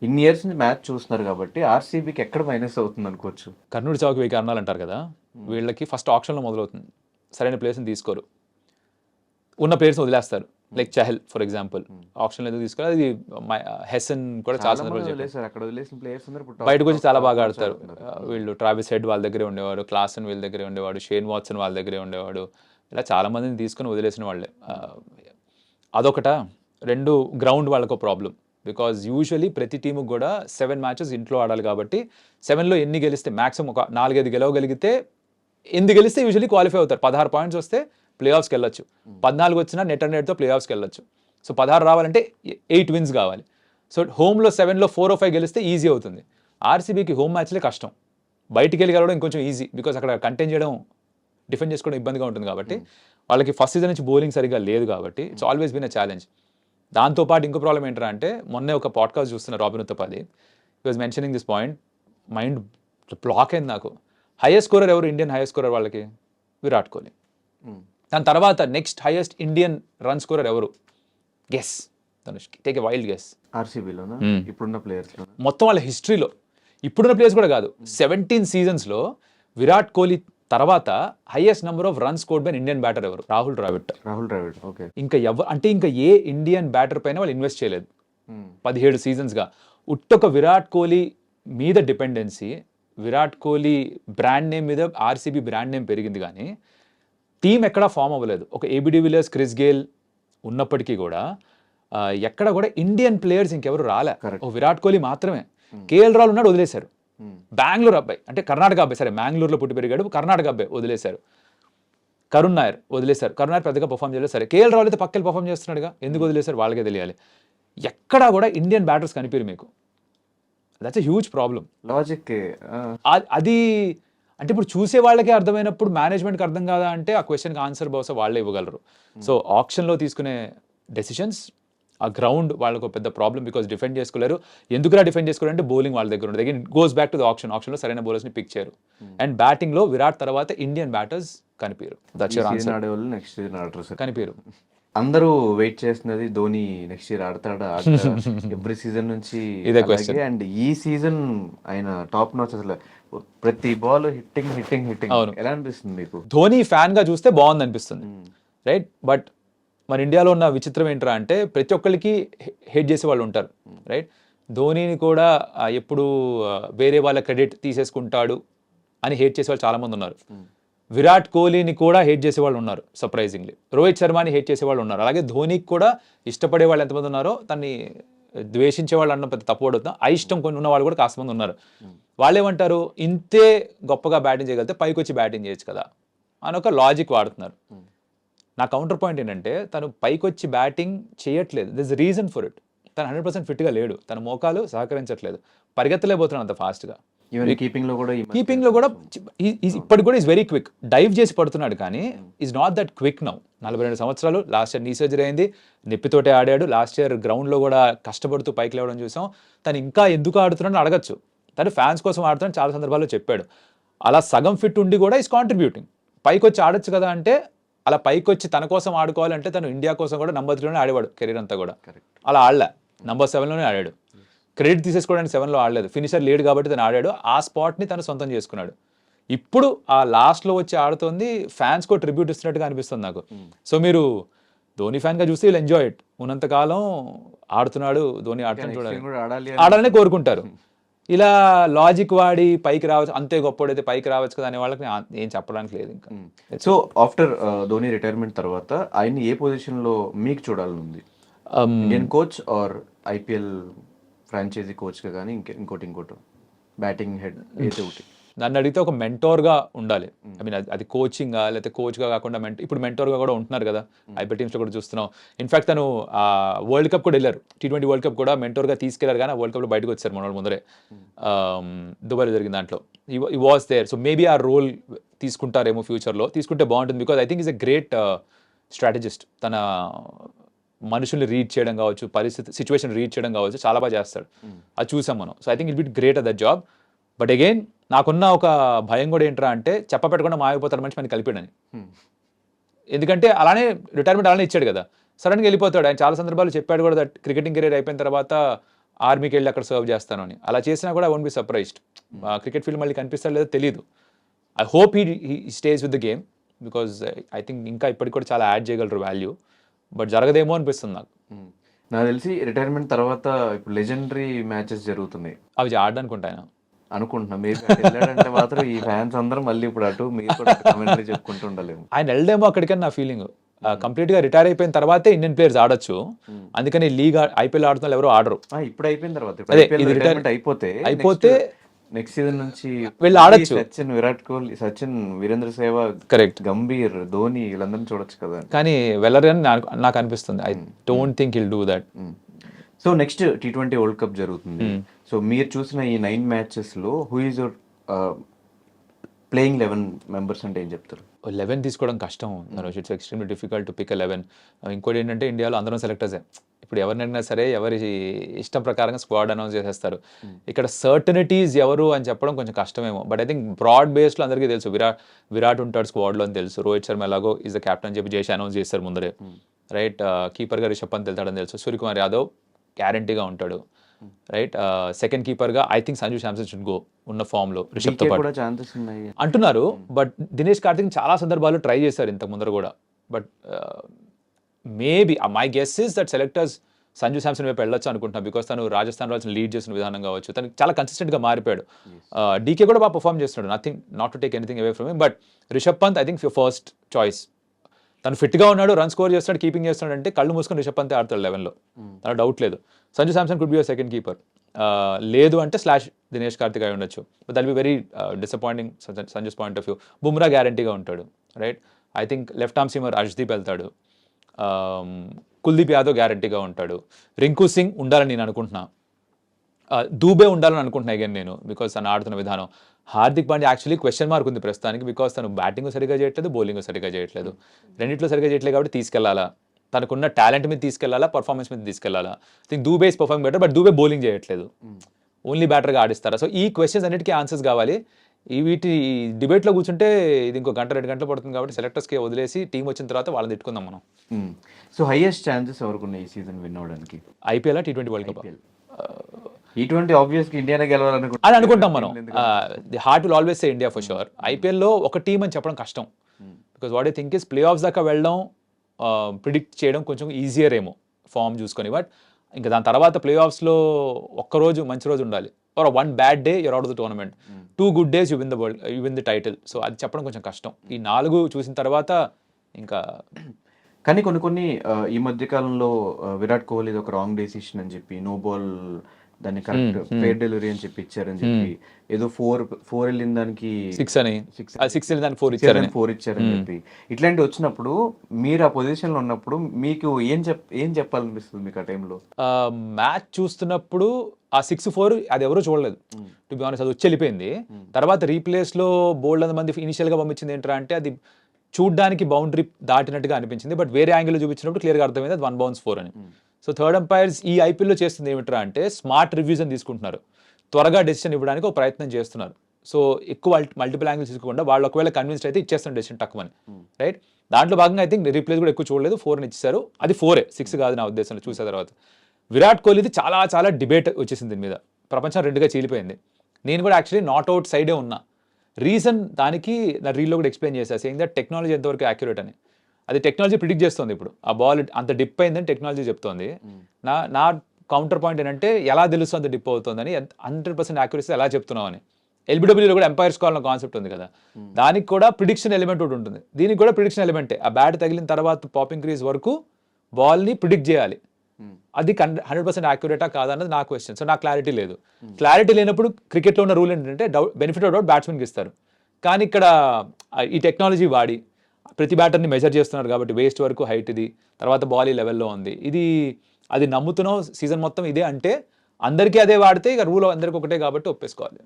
ఇన్ని ఇయర్స్ నుంచి మ్యాచ్ చూస్తున్నారు కాబట్టి ఆర్సీబీకి ఎక్కడ మైనస్ అవుతుంది అనుకోవచ్చు. కర్నూలు చావుకి 1000 కారణాలు అంటారు కదా, వీళ్ళకి ఫస్ట్ ఆప్షన్లో మొదలవుతుంది. సరైన ప్లేస్ని తీసుకోరు, ఉన్న ప్లేయర్స్ని వదిలేస్తారు. లైక్ చహల్ ఫర్ ఎగ్జాంపుల్, ఆప్షన్లో ఎందుకు తీసుకోవాలి, అది హెసన్ కూడా చాలా సందర్భాలు చెప్పారు. అక్కడ వదిలేసిన ప్లేయర్స్ అందరూ బయటకు వచ్చి చాలా బాగా ఆడతారు. వీళ్ళు ట్రావిస్ హెడ్ వాళ్ళ దగ్గరే ఉండేవాడు, క్లాసన్ వీళ్ళ దగ్గరే ఉండేవాడు, షేన్ వాట్సన్ వాళ్ళ దగ్గరే ఉండేవాడు. ఇలా చాలా మందిని తీసుకుని వదిలేసిన వాళ్ళే. అదొకట. రెండు, గ్రౌండ్ వాళ్ళకు ప్రాబ్లం. బికాజ్ యూజువలీ ప్రతి టీముకి కూడా 7 మ్యాచెస్ ఇంట్లో ఆడాలి కాబట్టి 7లో ఎన్ని గెలిస్తే మ్యాక్సిమం ఒక 4-5 గెలవగలిగితే, 8 గెలిస్తే యూజువలీ క్వాలిఫై అవుతారు. 16 పాయింట్స్ వస్తే ప్లే ఆఫ్స్కి వెళ్ళొచ్చు. 14 వచ్చినా నెట్ అండ్ నెట్తో ప్లే ఆఫ్స్కి వెళ్ళొచ్చు. సో 16 రావాలంటే 8 విన్స్ కావాలి. సో హోమ్లో 7లో 4 or 5 గెలిస్తే ఈజీ అవుతుంది. ఆర్సీబీకి హోమ్ మ్యాచ్లే కష్టం, బయటికి వెళ్ళి గెలవడం ఇంకొంచెం ఈజీ. బికాజ్ అక్కడ కంటైన్ చేయడం, డిఫెండ్ చేసుకోవడం ఇబ్బందిగా ఉంటుంది కాబట్టి, వాళ్ళకి ఫస్ట్ సీజన్ నుంచి బౌలింగ్ సరిగ్గా లేదు కాబట్టి it's always been a challenge. దాంతోపాటు ఇంకో ప్రాబ్లం ఏంటంటే, అంటే మొన్నే ఒక పాడ్కాస్ట్ చూస్తున్న రాబిన్ ఉత్తపాది, he was mentioning this point, mind block అయింది నాకు. హైయెస్ట్ స్కోరర్ ఎవరు ఇండియన్ హైయెస్ట్ స్కోరర్ వాళ్ళకి? విరాట్ కోహ్లీ. దాని తర్వాత next highest Indian run scorer ఎవరు? Guess Dhanush, take a wild guess. ఆర్సీబీలోనా ఇప్పుడున్న ప్లేయర్స్ మొత్తం వాళ్ళ హిస్టరీలో, ఇప్పుడున్న ప్లేయర్స్ కూడా కాదు, 17 సీజన్స్లో విరాట్ కోహ్లీ తర్వాత highest number of runs scored by Indian batter ఎవరు? రాహుల్ ద్రావిడ్. ఓకే. ఇంకా ఇంకా ఏ ఇండియన్ బ్యాటర్ పైన వాళ్ళు ఇన్వెస్ట్ చేయలేదు 17 సీజన్స్గా. ఉట్టొక విరాట్ కోహ్లీ మీద dependency, Virat Kohli brand name మీద ఆర్సీబీ బ్రాండ్ నేమ్ పెరిగింది, కానీ టీం ఎక్కడా ఫామ్ అవ్వలేదు. ఒక ఏబీ డివిలియర్స్, క్రిస్ గేల్ ఉన్నప్పటికీ కూడా ఎక్కడ కూడా ఇండియన్ ప్లేయర్స్ ఇంకెవరు రాలే. ఓ విరాట్ కోహ్లీ మాత్రమే. కేఎల్ రాహుల్ ఉన్నాడు, వదిలేశారు. బెంగళూరు అబ్బాయి, అంటే కర్ణాటక అబ్బాయి, సరే మ్యాంగ్లూరులో పుట్టి పెరిగాడు, కర్ణాటక అబ్బాయి, వదిలేశారు. కరుణ్ నాయర్ వదిలేశారు, కరుణ్ నాయర్ పెద్దగా పర్ఫామ్ చేయలేదు. సరే కేఎల్ రాహుల్ అయితే పక్కకి పర్ఫామ్ చేస్తున్నాడుగా, ఎందుకు వదిలేశారు వాళ్ళకే తెలియాలి. ఎక్కడా కూడా ఇండియన్ బ్యాటర్స్ కనిపించరు మీకు. That's a huge problem. Logic అది అంటే ఇప్పుడు చూసే వాళ్ళకే అర్థమైనప్పుడు మేనేజ్మెంట్కి అర్థం కాదా అంటే, ఆ క్వశ్చన్కి ఆన్సర్ బహుశా వాళ్ళే ఇవ్వగలరు. సో ఆప్షన్లో తీసుకునే డెసిషన్స్, ఆ గ్రౌండ్ వాళ్ళకు పెద్ద ప్రాబ్లం. బికాస్ డిఫెండ్ చేసుకోలేరు. ఎందుకురా డిఫెండ్ చేసుకోవాలంటే బౌలింగ్ వాళ్ళ దగ్గర ఉంటుంది. Again goes back to the ఆప్షన్లో సరైన బౌలర్స్ని పిక్ చేయరు. అండ్ బ్యాటింగ్లో విరాట్ తర్వాత ఇండియన్ బ్యాటర్స్ కనిపించరు. That's your answer. Next season ఆడతారు సార్, కనిపించరు. అందరూ వెయిట్ చేస్తున్నది ధోని నెక్స్ట్ ఇయర్ ఆడతాడా ఎవ్రీ సీజన్ నుంచి ఇదే క్వశ్చన్. అండ్ ఈ సీజన్ ఆయన టాప్ నాచ్, అసలు ప్రతి బాల్ హిట్టింగ్. ఎలా అనిపిస్తుంది మీకు? ధోని ఫ్యాన్ గా చూస్తే బాగుంది అనిపిస్తుంది, రైట్? బట్ మన ఇండియాలో ఉన్న విచిత్రం ఏంట్రా అంటే, ప్రతి ఒక్కరికి హేట్ చేసే వాళ్ళు ఉంటారు, రైట్? ధోనిని కూడా ఎప్పుడు వేరే వాళ్ళ క్రెడిట్ తీసేసుకుంటాడు అని హేట్ చేసే వాళ్ళు చాలా మంది ఉన్నారు. విరాట్ కోహ్లీని కూడా హేట్ చేసే వాళ్ళు ఉన్నారు సర్ప్రైజింగ్లీ. రోహిత్ శర్మని హేట్ చేసే వాళ్ళు ఉన్నారు. అలాగే ధోనికి కూడా ఇష్టపడే వాళ్ళు ఎంతమంది ఉన్నారో, తన్ని ద్వేషించే వాళ్ళు అన్న పెద్ద తప్పు పడుతున్నా, ఇష్టం కొన్ని ఉన్న వాళ్ళు కూడా కాస్త మంది ఉన్నారు. వాళ్ళు ఏమంటారు, ఇంతే గొప్పగా బ్యాటింగ్ చేయగలిగితే పైకి వచ్చి బ్యాటింగ్ చేయొచ్చు కదా అని ఒక లాజిక్ వాడుతున్నారు. నా కౌంటర్ పాయింట్ ఏంటంటే, తను పైకి వచ్చి బ్యాటింగ్ చేయట్లేదు. This is reason for it. తను 100% ఫిట్గా లేడు, తన మోకాలు సహకరించట్లేదు, పరిగెత్తలేకపోతున్నాడు అంత ఫాస్ట్గా. కీపింగ్ లో కూడా ఇప్పటికి కూడా ఈజ్ వెరీ క్విక్. డైవ్ చేసి పడుతున్నాడు, కానీ is not that quick now. 42 సంవత్సరాలు, లాస్ట్ ఇయర్ నీ సర్జరీ అయింది, నొప్పితోటే ఆడాడు. లాస్ట్ ఇయర్ గ్రౌండ్లో కూడా కష్టపడుతూ పైకి లేవడం చూసాం. తను ఇంకా ఎందుకు ఆడుతున్నాడని అడగచ్చు. తను ఫ్యాన్స్ కోసం ఆడుతున్నాడు, చాలా సందర్భాల్లో చెప్పాడు. అలా సగం ఫిట్ ఉండి కూడా ఈజ్ కాంట్రిబ్యూటింగ్. పైకి వచ్చి ఆడొచ్చు కదా అంటే, అలా పైకి వచ్చి తన కోసం ఆడుకోవాలంటే తను ఇండియా కోసం కూడా నంబర్ 3లోనే ఆడేవాడు కెరీర్ అంతా కూడా. అలా ఆడలే, నంబర్ 7లోనే ఆడాడు. క్రెడిట్ తీసేసుకోవడానికి 7లో ఆడలేదు, ఫినిషర్ లేడు కాబట్టి తను ఆడాడు. ఆ స్పాట్ని తను సొంతం చేసుకున్నాడు. ఇప్పుడు ఆ లాస్ట్లో వచ్చి ఆడుతోంది, ఫ్యాన్స్కో ట్రిబ్యూట్ ఇస్తున్నట్టుగా అనిపిస్తుంది నాకు. సో మీరు ధోని ఫ్యాన్గా చూస్తే వీళ్ళు ఎంజాయ్ ఇట్. ఉన్నంతకాలం ఆడుతున్నాడు ధోని, ఆడుతున్నాడు చూడాలి, ఆడాలనే కోరుకుంటారు. ఇలా లాజిక్ వాడి పైకి రావచ్చు, అంతే గొప్పడైతే పైకి రావచ్చు కదా అనే వాళ్ళకి ఏం చెప్పడానికి లేదు ఇంకా. సో ఆఫ్టర్ ధోని రిటైర్మెంట్ తర్వాత ఆయన ఏ పొజిషన్లో మీకు చూడాలనుంది? Indian coach or IPL franchise కోచ్గా కానీ ఇంకోటి బ్యాటింగ్ హెడ్ ఏదో ఒకటి? నన్ను అడిగితే ఒక మెంటోర్గా ఉండాలి. ఐ మీన్ అది కోచింగ్గా లేకపోతే కోచ్గా కాకుండా ఇప్పుడు మెంటోర్గా కూడా ఉంటున్నారు కదా, ఐపీఎల్ టీమ్స్లో కూడా చూస్తున్నాం. ఇన్ఫాక్ట్ తను వరల్డ్ కప్ కూడా వెళ్ళారు, T20 వరల్డ్ కప్ కూడా మెంటోర్గా తీసుకెళ్లారు, కానీ ఆ వరల్డ్ కప్లో బయటకు వచ్చారు మన ముందరే. దుబాయ్లో జరిగిన దాంట్లో ఈ వాస్ దేర్. సో మేబీ ఆ రోల్ తీసుకుంటారేమో ఫ్యూచర్లో, తీసుకుంటే బాగుంటుంది. Because I think is a great strategist. తన మనుషుల్ని రీడ్ చేయడం కావచ్చు, సిచ్యువేషన్ రీడ్ చేయడం కావచ్చు, చాలా బాగా చేస్తాడు. అది చూసాం మనం. So I think it be great at that job. But again నాకున్న ఒక భయం కూడా ఏంట్రా అంటే, చెప్పపెట్టకుండా మాయపోతాడు మనిషి మనకి కలిపాడని. ఎందుకంటే అలానే రిటైర్మెంట్ అలానే ఇచ్చాడు కదా, సడన్గా వెళ్ళిపోతాడు. ఆయన చాలా సందర్భాలు చెప్పాడు కూడా, దట్ క్రికెటింగ్ కెరీర్ అయిపోయిన తర్వాత ఆర్మీకి వెళ్ళి అక్కడ సర్వ్ చేస్తాను అని. అలా చేసినా కూడా I won't be surprised. Cricket field మళ్ళీ కనిపిస్తాడో లేదో తెలియదు. I hope he stays with the game because I think ఇంకా ఇప్పటికి కూడా చాలా యాడ్ చేయగలరు వాల్యూ. బట్ జరగదేమో అనిపిస్తుంది నాకు. నాకు తెలిసి రిటైర్మెంట్ తర్వాత ఇప్పుడు లెజెండరీ మ్యాచెస్ జరుగుతున్నాయి, అవి ఆడడానికి ఉంటాయన అనుకుంటున్నా. మేబీ వెళ్ళాడంటే మాత్రం ఈ ఫ్యాన్స్ అందరం మళ్ళీ ఇప్పుడు అటు మీరు కూడా కామెంటరీ చెప్పుకుంటూ ఉండాలేమో. ఆయన వెళ్ళడేమో అక్కడికని నా ఫీలింగ్. కంప్లీట్గా రిటైర్ అయిపోయిన తర్వాతే ఇండియన్ ప్లేయర్స్ ఆడొచ్చు. అందుకని లీగ్ ఐపీఎల్ ఆడుతున్న ఎవరు ఆడరు. ఇప్పుడు అయిపోయిన తర్వాత అదే, IPL ఇది రిటైర్మెంట్ అయిపోతే నెక్స్ట్ సీజన్ నుంచి వీళ్ళు ఆడొచ్చు. సచిన్, విరాట్ కోహ్లీ, సచిన్, వీరేంద్ర సెహ్వాగ్, కరెక్ట్, గంభీర్, ధోని వీళ్ళందరినీ చూడొచ్చు కదా. కానీ వెళ్ళరని నాకు అనిపిస్తుంది. I don't think will do that. So next T20 world cup జరుగుతుంది. సో మీరు చూసిన ఈ 9 మ్యాచెస్ లో who is your playing 11 members అంటే ఏం చెప్తారు? 11 తీసుకోవడం కష్టం నరోష్. It's extremely difficult to pick 11. ఇంకోటి ఏంటంటే ఇండియాలో అందరం సెలెక్టర్సే. ఇప్పుడు ఎవరినైనా సరే ఎవరి ఇష్టం ప్రకారంగా స్క్వాడ్ అనౌన్స్ చేసేస్తారు. ఇక్కడ సర్టనిటీస్ ఎవరు అని చెప్పడం కొంచెం కష్టమేమో. బట్ ఐ థింక్ బ్రాడ్ బేస్లో అందరికీ తెలుసు. విరాట్ ఉంటాడు స్క్వాడ్లో అని తెలుసు. రోహిత్ శర్మ ఎలాగో ఈజ్ ద కెప్టెన్ అని చెప్పి చేసి అనౌన్స్ చేస్తారు ముందరే, రైట్. కీపర్గా రిషబ్ పంత్ వెళ్తాడని తెలుసు. సూర్యకుమార్ యాదవ్ గ్యారంటీగా ఉంటాడు, రైట్. సెకండ్ కీపర్గా I think Sanju Samson should go ఉన్న ఫామ్లో రిషబ్తో పాటు ఛాన్సెస్ ఉన్నాయి అంటున్నారు. బట్ దినేష్ కార్తిక్ చాలా సందర్భాలు ట్రై చేశారు ఇంతకు ముందర కూడా. But maybe my guess is that selectors Sanju Samson వైపు వెళ్ళొచ్చు అనుకుంటున్నాను. బికాస్ తను రాజస్థాన్ రాయల్స్ లీడ్ చేసిన విధానం కావచ్చు, తనకి చాలా కన్సిస్టెంట్గా మారిపోయాడు. డీకే కూడా బాగా పర్ఫామ్ చేస్తున్నాడు. Nothing, not to take anything away from him. But Rishabh Pant I think first choice. తను ఫిట్గా ఉన్నాడు, రన్ స్కోర్ చేస్తున్నాడు, కీపింగ్ చేస్తున్నాడు అంటే కళ్ళు మూసుకొని రిషబ్ పంతే ఆడతాడు 11లో, తన డౌట్ లేదు. Sanju Samson could be your second keeper. లేదు అంటే స్లాష్ దినేష్ కార్తిక్ అయి ఉండొచ్చు. But that be very disappointing Sanju's point of view. Bumrah గ్యారంటీగా ఉంటాడు, right. I think left arm seamer Arshdeep వెళ్తాడు. కుల్దీప్ యాదవ్ గ్యారంటీగా ఉంటాడు. రింకు సింగ్ ఉండాలని నేను అనుకుంటున్నా. దూబే ఉండాలని అనుకుంటున్నా అగైన్ నేను, బికాస్ తను ఆడుతున్న విధానం. Hardik Pandya actually question mark ఉంది ప్రస్తుతానికి, బికాస్ తను బ్యాటింగ్ సరిగా చేయట్లేదు, బౌలింగ్ సరిగా చేయట్లేదు. రెండిట్లో సరిగా చేయట్లేదు కాబట్టి తీసుకెళ్లాలా, తనకున్న టాలెంట్ మీద తీసుకెళ్లాలా, పర్ఫార్మెన్స్ మీద తీసుకెళ్లాలా. I think Dube is performing better, but Dube bowling చేయట్లేదు, ఓన్లీ బ్యాటర్గా ఆడిస్తారా? సో ఈ క్వశ్చన్స్ అన్నిటికీ ఆన్సర్స్ కావాలి. వీటి డిబేట్లో కూర్చుంటే ఇది ఇంకో గంట 2 గంటలు పడుతుంది. కాబట్టి సెలెక్టర్స్కి వదిలేసి టీం వచ్చిన తర్వాత వాళ్ళని తిట్టుకుందాం మనం. సో హైయెస్ట్ ఛాన్సెస్ ఎవరికి ఉన్నాయి ఈ సీజన్ విన్ అవడానికి? IPL T20 world cup? T20 ఆబ్వియస్గా ఇండియానే గెలవాలనుకుంటున్నాం అని అనుకుంటాం మనం. The heart will always say India for sure. ఐపీఎల్లో ఒక టీం అని చెప్పడం కష్టం. Because what I think is play offs దాకా వెళ్ళడం, ప్రిడిక్ట్ చేయడం కొంచెం ఈజియర్ ఏమో ఫామ్ చూసుకొని. బట్ ఇంకా దాని తర్వాత ప్లే ఆఫ్స్లో ఒక్కరోజు మంచి రోజు ఉండాలి, are 1 bad day you're out of the tournament, 2 good days you win the title. So అది చెప్పడం కొంచెం కష్టం. ఈ 4 చూసిన తర్వాత ఇంకా. కానీ కొన్ని ఈ మధ్య కాలంలో విరాట్ కోహ్లీ ఒక రాంగ్ డెసిషన్ అని చెప్పి, నో బాల్ దాన్ని కరెక్ట్ ఫెయిర్ డెలివరీ అని చెప్పి ఇచ్చారని చెప్పి, ఏదో 4 వెళ్ళిన దానికి 6 అని, 6 వెళ్ళిన దానికి 4 ఇచ్చారని చెప్పి, ఇట్లాంటివి వచ్చినప్పుడు మీరు ఆ పొజిషన్ లో ఉన్నప్పుడు మీకు ఏం చెప్పాలనిపిస్తుంది మీకు ఆ టైంలో? మ్యాచ్ చూస్తున్నప్పుడు ఆ 6-4 అది ఎవరో చూడలేదు, టు బి ఆనెస్ట్. అది వచ్చి వెళ్ళిపోయింది. తర్వాత రీప్లేస్లో బోల్డ్ మంది ఇనిషియల్గా పంపించింది ఏంటంటే అంటే అది చూడ్డానికి బౌండరీ దాటినట్టుగా అనిపించింది. బట్ వేరే యాంగిల్లో చూపించినప్పుడు క్లియర్గా అర్థమైంది అది 1 bounce 4 అని. సో థర్డ్ అంపైర్స్ ఈ ఐపీఎల్లో చేస్తుంది ఏమిట్రా అంటే స్మార్ట్ రివ్యూజన్ తీసుకుంటున్నారు, త్వరగా డెసిషన్ ఇవ్వడానికి ఒక ప్రయత్నం చేస్తున్నారు. సో ఎక్కువ మల్టిపుల్ యాంగిల్స్ తీసుకోకుండా వాళ్ళు ఒకవేళ కన్విన్స్డ్ అయితే ఇచ్చేస్తున్నారు డెసిషన్ తక్కువని, రైట్. దాంట్లో భాగంగా ఐ థింక్ రీప్లేస్ కూడా ఎక్కువ చూడలేదు, 4 అని ఇచ్చారు. అది 4 6 కాదు నా ఉద్దేశంలో చూసిన తర్వాత. విరాట్ కోహ్లీది చాలా చాలా డిబేట్ వచ్చేసింది దీని మీద, ప్రపంచం 2గా చీలిపోయింది. నేను కూడా యాక్చువల్లీ నాట్ అవుట్ సైడే ఉన్నా. రీజన్ దానికి నా రీల్లో కూడా ఎక్స్ప్లెయిన్ చేశాను, సేయింగ్ దట్ టెక్నాలజీ ఎంతవరకు యాక్యురేట్ అని. అది టెక్నాలజీ ప్రిడిక్ట్ చేస్తుంది. ఇప్పుడు ఆ బాల్ అంత డిప్ అయిందని టెక్నాలజీ చెప్తోంది. నా కౌంటర్ పాయింట్ ఏంటంటే ఎలా తెలుస్తుంది అంత డిప్ అవుతుందని, 100% యాక్యురసీ ఎలా చెప్తున్నావు అని. ఎల్బిడబ్ల్యూలో కూడా ఎంపైర్ స్కోర్ అన్న కాన్సెప్ట్ ఉంది కదా, దానికి కూడా ప్రిడిక్షన్ ఎలిమెంట్ ఒకటి ఉంటుంది. దీనికి కూడా ప్రిడిక్షన్ ఎలిమెంటే. ఆ బ్యాట్ తగిలిన తర్వాత పాపింగ్ క్రీజ్ వరకు బాల్ని ప్రిడిక్ట్ చేయాలి. అది 100% యాక్యురేటా కాదన్నది నా క్వశ్చన్. సో నాకు క్లారిటీ లేదు. క్లారిటీ లేనప్పుడు క్రికెట్లో ఉన్న రూల్ ఏంటంటే బెనిఫిట్ ఆఫ్ డౌట్ బ్యాట్స్మెన్కి ఇస్తారు. కానీ ఇక్కడ ఈ టెక్నాలజీ వాడి ప్రతి బ్యాటర్ని మెజర్ చేస్తున్నారు కాబట్టి వేస్ట్ వరకు హైట్ ఇది, తర్వాత బాల్ ఈ లెవెల్లో ఉంది, ఇది అది నమ్ముతున్నావు సీజన్ మొత్తం ఇదే అంటే అందరికీ అదే వాడితే ఇక రూల్ అందరికీ ఒకటే కాబట్టి ఒప్పేసుకోవాలి.